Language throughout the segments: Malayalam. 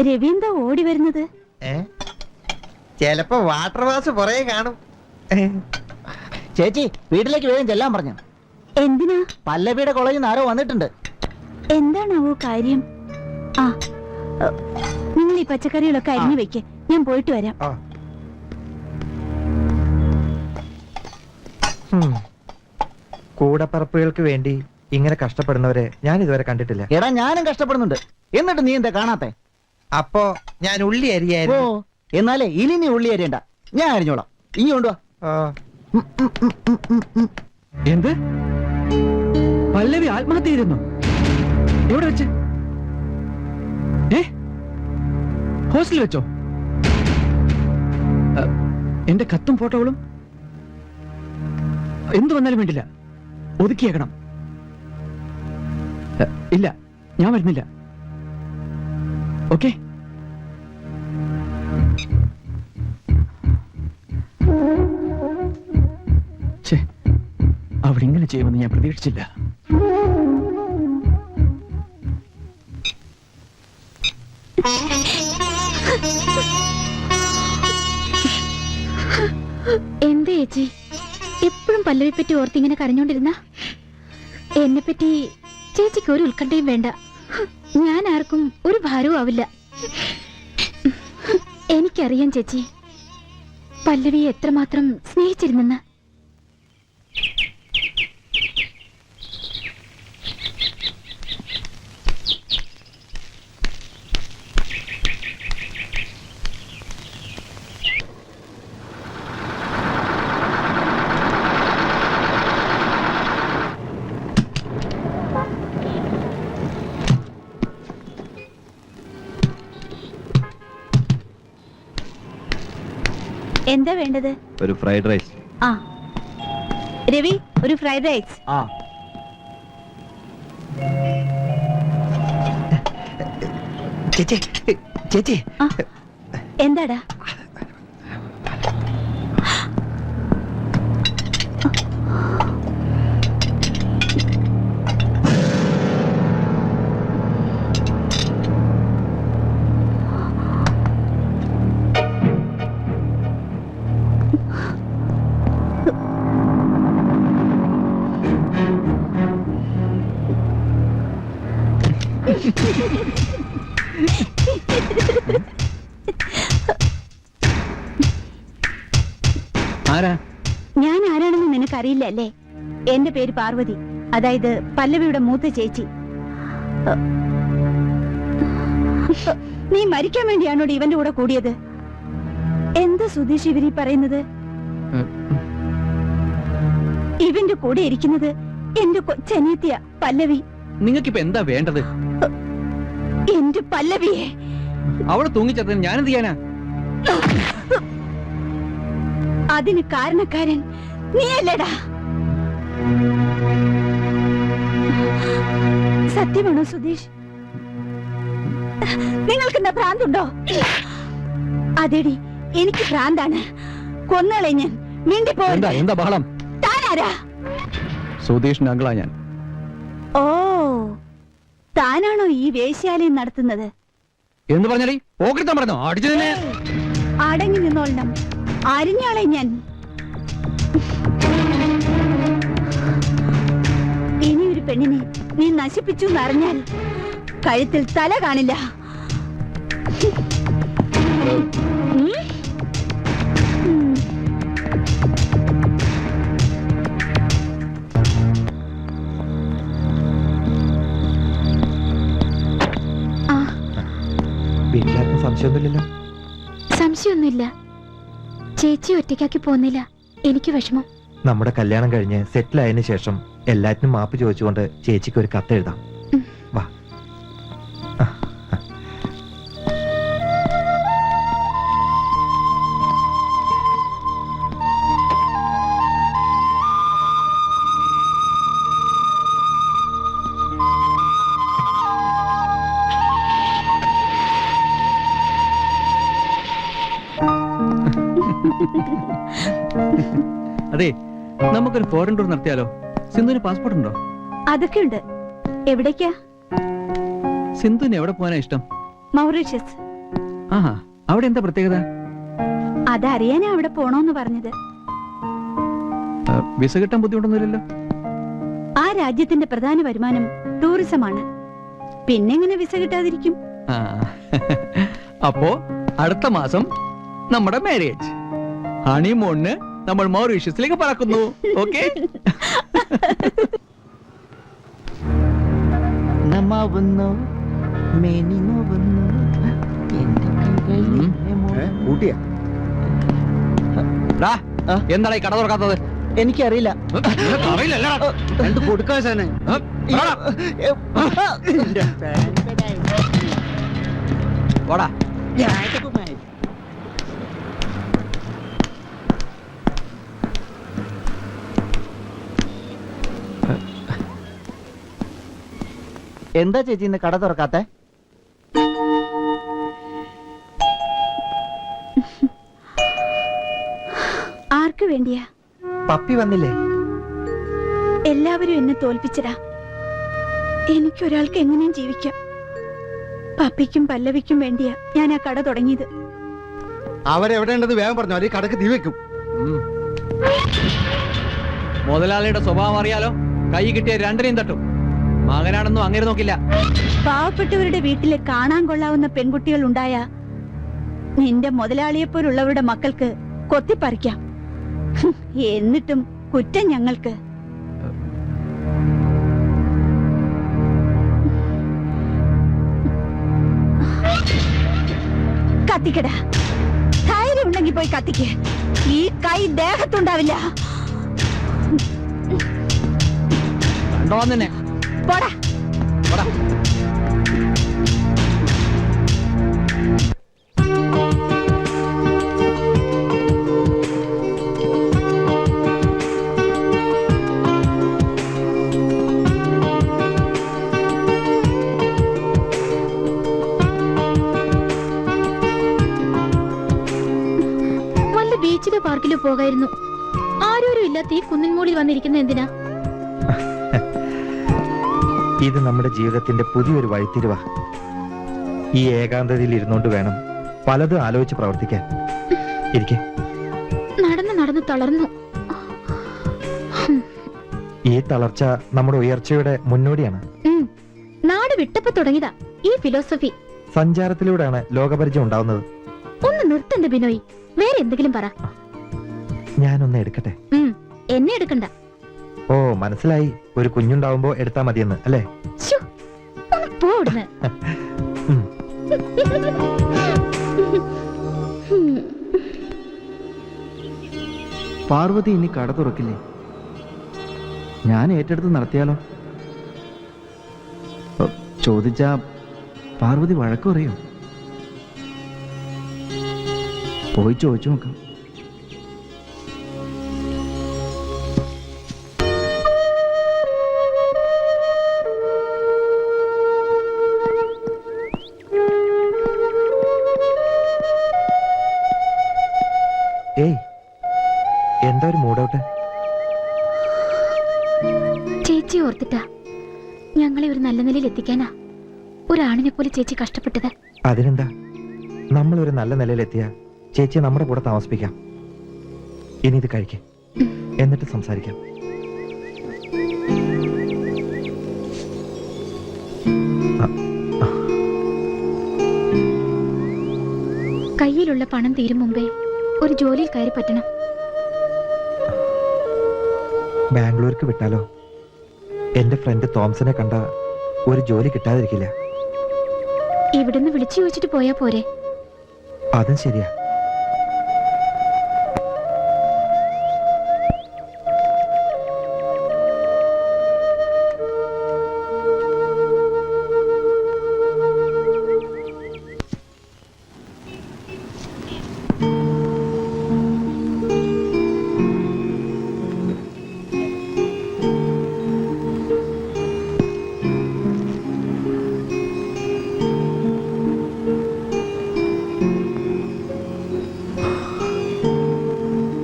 രവീന്ദ്ര ഓടി വരുന്നത്? ചിലപ്പോ വാട്ടർ വാസ് പുറകെ കാണും. ചേച്ചി വീട്ടിലേക്ക് വേഗം ചെല്ലാൻ പറഞ്ഞു. എന്തിനാ? പല്ലവിയുടെ കോളേജിൽ നിന്ന് ആരോ വന്നിട്ടുണ്ട്. എന്താണാവോ കാര്യം? ആ, നിങ്ങൾ ഈ പച്ചക്കറികളൊക്കെ അരിഞ്ഞു വെക്ക്, ഞാൻ പോയിട്ട് വരാം. കൂടപ്പറപ്പുകൾക്ക് വേണ്ടി ഇങ്ങനെ കഷ്ടപ്പെടുന്നവരെ ഞാൻ ഇതുവരെ കണ്ടിട്ടില്ല. എടാ ഞാനും കഷ്ടപ്പെടുന്നുണ്ട്, എന്നിട്ട് നീ എന്താ കാണാത്തെ? അപ്പോ ഞാൻ ഉള്ളി അരിയായിരുന്നു. ഓ, എന്നാലേ ഇനി നീ ഉള്ളി അരിയണ്ട, ഞാൻ അരിഞ്ഞോളാം. ഇനി കൊണ്ടുവാ. എന്ത്? പല്ലവി ആത്മഹത്യ ചെയ്തിരുന്നു? എവിടെ വെച്ച്? ഹോസ്റ്റലിൽ വെച്ചോ? എന്റെ കത്തും ഫോട്ടോകളും എന്തു വന്നാലും വേണ്ടില്ല, ഒതുക്കിയേക്കണം. ഇല്ല, ഞാൻ വരുന്നില്ല. ഓക്കെ? അവിടെ ഇങ്ങനെ ചെയ്യുമെന്ന് ഞാൻ പ്രതീക്ഷിച്ചില്ല. എന്താ ചേച്ചി എപ്പോഴും പല്ലവി പറ്റി ഓർത്തിങ്ങനെ കരഞ്ഞോണ്ടിരുന്ന? എന്നെ പറ്റി ചേച്ചിക്ക് ഒരു ഉത്കണ്ഠയും വേണ്ട. ഞാൻ ആർക്കും ഒരു ഭാരവും ആവില്ല. എനിക്കറിയാം ചേച്ചി പല്ലവിയെ എത്രമാത്രം സ്നേഹിച്ചിരുന്നെന്ന്. എന്താ വേണ്ടത്? ഒരു ഫ്രൈഡ് റൈസ്. ആ രവി, ഒരു ഫ്രൈഡ് റൈസ്. ആ ചേച്ചി ചേച്ചി എന്താടാ? ഞാൻ ആരാണെന്ന് നിനക്കറിയില്ല അല്ലേ? എന്റെ പേര് പാർവതി, അതായത് പല്ലവിയുടെ മൂത്ത ചേച്ചി. നീ മരിക്കാൻ വേണ്ടിയാണോ ഇവന്റെ കൂടെ കൂടിയത്? എന്താ സുധീഷ് ഇവരീ പറയുന്നത്? ഇവന്റെ കൂടെ ഇരിക്കുന്നത് എന്റെ കൊച്ചനിയത്തിയ പല്ലവി. നിങ്ങൾക്കിപ്പോ എന്താ വേണ്ടത്? എന്റെ പല്ലവിയെ. അവളെ തൂങ്ങിച്ചേർത്തത് ഞാൻ എന്ത് ചെയ്യാനാ? അതിന് കാരണക്കാരൻ നീയല്ലേടാ. സത്യമാണോ സുധീഷ്? നിങ്ങൾക്കെന്താ ഭ്രാന്തുണ്ടോ? അതെടി, എനിക്ക് ഭ്രാന്താണ്. കൊന്നളെ ഞാൻ. മിണ്ടിപ്പോ. എന്താ ബഹളം? താനാരാ? സുധീഷിന്റെ അങ്കിളാ ഞാൻ. ഓ, താനാണോ ഈ വേശ്യാലയം നടത്തുന്നത്? എന്ന് പറഞ്ഞാലേ പോക്കറ്റ് പറഞ്ഞോ? അടിച്ചു തന്നെ. അടങ്ങി നിന്നോളണം, അരിഞ്ഞാളെ ഞാൻ. ഇനി ഒരു പെണ്ണിനെ നീ നശിപ്പിച്ചു എന്നറിഞ്ഞാൽ കഴുത്തിൽ തല കാണില്ല. വീട്ടിലാർക്കും സംശയമൊന്നുമില്ലല്ലോ? സംശയമൊന്നുമില്ല. ചേച്ചി ഒറ്റയ്ക്കാക്കി പോകുന്നില്ല. എനിക്ക് വിഷമം. നമ്മുടെ കല്യാണം കഴിഞ്ഞ് സെറ്റിൽ ആയതിനു ശേഷം എല്ലാറ്റിനും മാപ്പ് ചോദിച്ചുകൊണ്ട് ചേച്ചിക്ക് ഒരു കത്ത് എഴുതാം. വാ. അതെ, നമുക്കൊരു ഫോറിൻ ടൂർ നടത്തിയാലോ? സിന്ധുവിന് പാസ്പോർട്ട് ഉണ്ടോ? അതൊക്കെ ഉണ്ട്. എവിടേക്കാ? സിന്ധുവിന് എവിടെ പോകാനാ ഇഷ്ടം? മൗറീഷ്യസ്. ആഹാ, അവിടെ എന്താ പ്രത്യേകത? അതറിയാനാ അവിടെ പോണോന്ന് പറഞ്ഞത്. വിസ കിട്ടാൻ ബുദ്ധിമുട്ടൊന്നുമില്ലല്ലോ? ആ രാജ്യത്തിന്റെ പ്രധാന വരുമാനം ടൂറിസമാണ്. പിന്നെങ്ങനെ വിസ കിട്ടാതിരിക്കും? ആ. അപ്പോ അടുത്ത മാസം നമ്മുടെ മാരേജ്, ഹണിമൂണിന് നമ്മൾ മൗറീഷ്യസിലേക്ക് പറക്കുന്നു. ഓക്കെ? നമാവുന്നു മേനി നോവുന്നു എന്റെ കൈകളിലെ കൂട്ടിയാ എന്താണ് ഈ കട തുറക്കാത്തത്? എനിക്കറിയില്ല. രണ്ട് കൊടുക്കാശാനെ വാടാ. എന്താ ചേച്ചി ഇന്ന് കട തുറക്കാത്തെ? ആർക്ക് വേണ്ടിയാ? പപ്പി വന്നില്ലേ? എല്ലാവരും എന്നെ തോൽപ്പിച്ചടാ. എനിക്കൊരാൾക്ക് എങ്ങനെയും ജീവിക്കാം. പപ്പിക്കും പല്ലവിക്കും വേണ്ടിയാ ഞാൻ ആ കട തുടങ്ങിയത്. അവരെവിടെ ഉണ്ടെന്ന് വേഗം പറഞ്ഞു, അവര് കടക്ക് തീ വെക്കും. മുതലാളിയുടെ സ്വഭാവം അറിയാലോ. കൈ കിട്ടിയ രണ്ടിനെയും തട്ടും. മകനാണെന്നും അങ്ങനെ നോക്കില്ല. പാവപ്പെട്ടവരുടെ വീട്ടില് കാണാൻ കൊള്ളാവുന്ന പെൺകുട്ടികൾ ഉണ്ടായ നിന്റെ മുതലാളിയെപ്പോലുള്ളവരുടെ മക്കൾക്ക് കൊത്തിപ്പറിക്കാം. എന്നിട്ടും കുറ്റം ഞങ്ങൾക്ക്. കത്തിക്കടാ. ധൈര്യം ഉണ്ടെങ്കിൽ പോയി കത്തിക്ക്. ഈ കൈ ദേഹത്തുണ്ടാവില്ല. കണ്ടോ തന്നെ. പോടാ. പോടാ. ബീച്ചിലോ പാർക്കിലോ പോകായിരുന്നു. ആരോരും ഇല്ലാത്ത ഈ കുന്നിൻ മുകളിൽ വന്നിരിക്കുന്ന എന്തിനാ? ഇത് നമ്മുടെ ജീവിതത്തിന്റെ പുതിയൊരു വഴിത്തിരിവാ. ഈ ഏകാന്തതയിൽ ഇരുന്നോണ്ട് വേണം പലതും ആലോചിച്ച് പ്രവർത്തിക്കാൻ. ഇരിക്കെ. നടന്ന് നടന്ന് തളർന്നു. ഈ തളർച്ച നമ്മുടെ ഉയർച്ചയുടെ മുന്നോടിയാണ്. നാട് വിട്ടപ്പോ തുടങ്ങിയതാ ഈ ഫിലോസഫി. സഞ്ചാരത്തിലൂടെയാണ് ലോകപരിചയം ഉണ്ടാവുന്നത്. ഒന്ന് നിർത്തണ്ട ബിനോയ്. വേറെ എന്തെങ്കിലും പറ. ഞാനൊന്ന് എടുക്കട്ടെ? എന്നെ എടുക്കണ്ട. ഓ, മനസ്സിലായി. ഒരു കുഞ്ഞുണ്ടാവുമ്പോ എടുത്താ മതിയെന്ന് അല്ലേ? പാർവതി ഇനി കട തുറക്കില്ലേ? ഞാൻ ഏറ്റെടുത്ത് നടത്തിയാലോ? ചോദിച്ചാ പാർവതി വഴക്ക് പറയോ? പോയി ചോദിച്ചു നോക്കാം. ഏയ്, എന്താ ഒരു മൂഡൗട്ട്? ചേച്ചി ഓർത്തിട്ടാ. ഞങ്ങളെ ഒരു നല്ല നിലയിൽ എത്തിക്കാനാ ഒരാണിനെ പോലെ ചേച്ചി കഷ്ടപ്പെട്ടത്. അതിനെന്താ, നമ്മൾ ഒരു നല്ല നിലയിലെത്തിയ ചേച്ചി നമ്മുടെ കൂടെ താമസിപ്പിക്കാം. ഇനി ഇത് കഴിക്കേ, എന്നിട്ട് സംസാരിക്കാം. കയ്യിലുള്ള പണം തീരും മുമ്പേ ഒരു ജോലിയിൽ കയറി പറ്റണം. ബാംഗ്ലൂർക്ക് വിട്ടാലോ? എന്റെ ഫ്രണ്ട് തോംസനെ കണ്ട ഒരു ജോലി കിട്ടാതിരിക്കില്ല. ഇവിടുന്ന് വിളിച്ചു ചോദിച്ചിട്ട് പോയാ പോരെ? അതും ശരിയാ.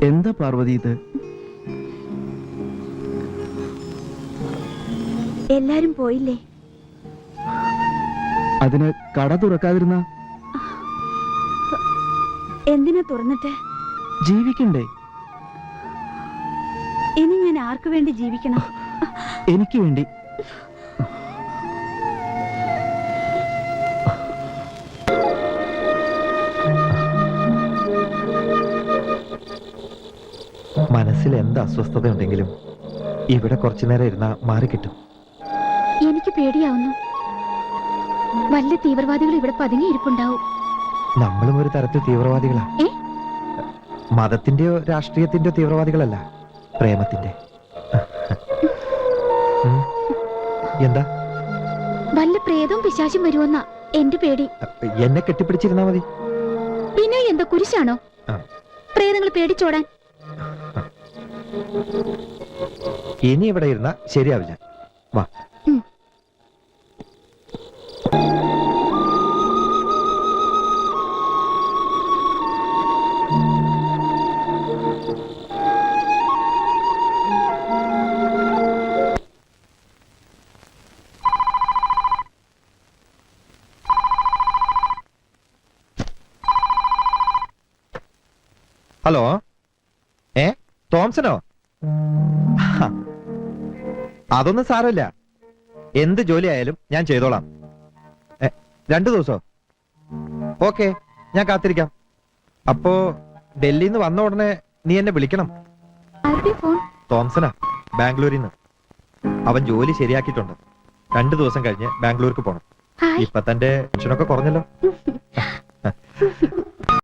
എന്താ പാർവതി ഇത്? എല്ലാരും പോയില്ലേ? അതിന് കട തുറക്കാതിരുന്ന എന്തിനാ തുറന്നിട്ട്? ജീവിക്കണ്ടേ? ഇനി ഞാൻ ആർക്കു വേണ്ടി ജീവിക്കണം? എനിക്ക് വേണ്ടി. മനസ്സിൽ എന്ത് അസ്വസ്ഥത ഉണ്ടെങ്കിലും ഇവിടെ കുറച്ചു നേരം ഇരുന്നാ മാറിക്കിട്ടും. എനിക്ക് പേടിയാവുന്നു. വല്ല തീവ്രവാദികൾ ഇവിടെ പതുങ്ങിയിരിപ്പുണ്ടാവും. നമ്മളും ഒരു തരത്തിൽ തീവ്രവാദികളാ. ഏ? മതത്തിന്റെയോ രാഷ്ട്രീയത്തിന്റെയോ തീവ്രവാദികളല്ല, പ്രേമത്തിന്റെ. ഉം. എന്താ? വല്ല പ്രേതവും പിശാചും വരുമെന്നാ എന്റെ പേടി. എന്നെ കെട്ടിപ്പിടിച്ചിരുന്നാ മതി. പിന്നെ എന്താ കുരിശാണോ? ആ. പ്രേതങ്ങൾ പേടിച്ചോടാൻ. ഇനി ഇവിടെ ഇരുന്നാ ശരിയാവില്ല. വാ. ഹലോ, തോംസനോ? ഹ, അതൊന്നും സാരമില്ല. എന്ത് ജോലി ആയാലും ഞാൻ ചെയ്തോളാം. 2 ദിവസോ? ഓക്കെ, ഞാൻ കാത്തിരിക്കാം. അപ്പോ ഡൽഹിയിൽ നിന്ന് വന്ന ഉടനെ നീ എന്നെ വിളിക്കണം. ആരുടെ ഫോൺ? തോംസനാ, ബാംഗ്ലൂരിൽ നിന്ന്. അവൻ ജോലി ശരിയാക്കിയിട്ടുണ്ട്. 2 ദിവസം കഴിഞ്ഞ് ബാംഗ്ലൂർക്ക് പോണം. ഹായ്. ഇപ്പൊ തന്റെ ടെൻഷനൊക്കെ കുറഞ്ഞല്ലോ.